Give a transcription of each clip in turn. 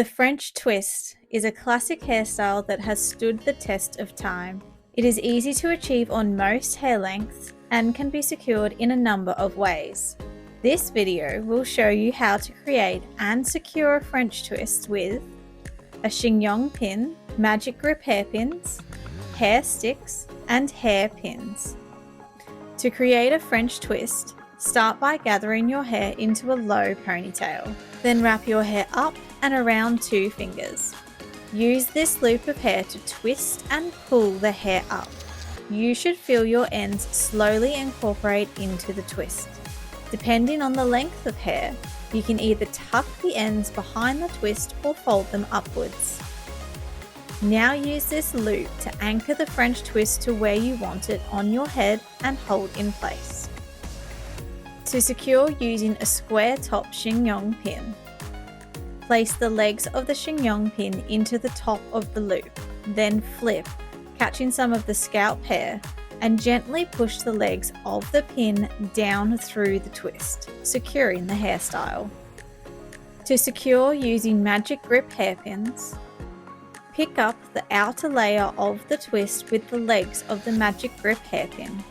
The French twist is a classic hairstyle that has stood the test of time. It is easy to achieve on most hair lengths and can be secured in a number of ways. This video will show you how to create and secure a French twist with a Chignon pin, Magic-Grip hairpins, hair sticks, and hairpins. To create a French twist, start by gathering your hair into a low ponytail. Then wrap your hair up and around 2 fingers. Use this loop of hair to twist and pull the hair up. You should feel your ends slowly incorporate into the twist. Depending on the length of hair, you can either tuck the ends behind the twist or fold them upwards. Now use this loop to anchor the French twist to where you want it on your head and hold in place. To secure using a square top chignon pin, place the legs of the chignon pin into the top of the loop, then flip, catching some of the scalp hair, and gently push the legs of the pin down through the twist, securing the hairstyle. To secure using Magic-Grip hairpins, pick up the outer layer of the twist with the legs of the Magic-Grip hairpin,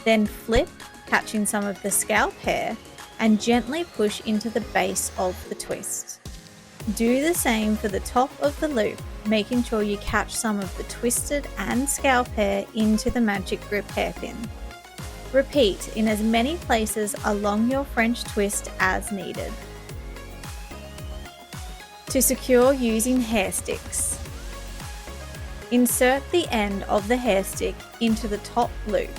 then flip, catching some of the scalp hair, and gently push into the base of the twist. Do the same for the top of the loop, making sure you catch some of the twisted and scalp hair into the Magic-Grip hairpin. Repeat in as many places along your French twist as needed. To secure using hair sticks, insert the end of the hair stick into the top loop,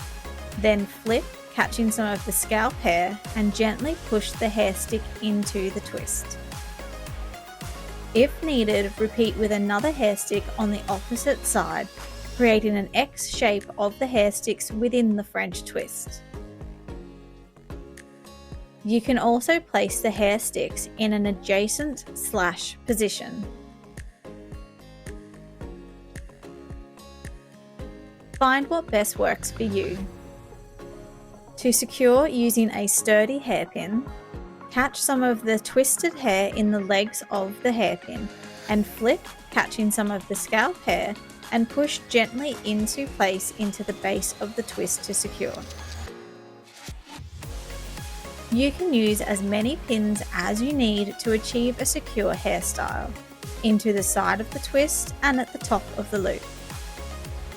then flip, catching some of the scalp hair, and gently push the hair stick into the twist. If needed, repeat with another hair stick on the opposite side, creating an X shape of the hair sticks within the French twist. You can also place the hair sticks in an adjacent slash position. Find what best works for you. To secure using a sturdy hairpin, catch some of the twisted hair in the legs of the hairpin and flip, catching some of the scalp hair, and push gently into place into the base of the twist to secure. You can use as many pins as you need to achieve a secure hairstyle, into the side of the twist and at the top of the loop.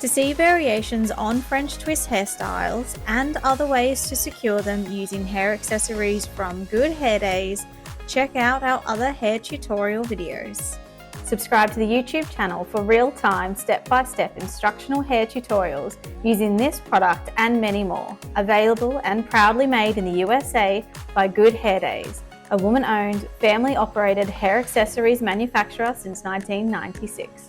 To see variations on French twist hairstyles and other ways to secure them using hair accessories from Good Hair Days, check out our other hair tutorial videos. Subscribe to the YouTube channel for real-time, step-by-step instructional hair tutorials using this product and many more. Available and proudly made in the USA by Good Hair Days, a woman-owned, family-operated hair accessories manufacturer since 1996.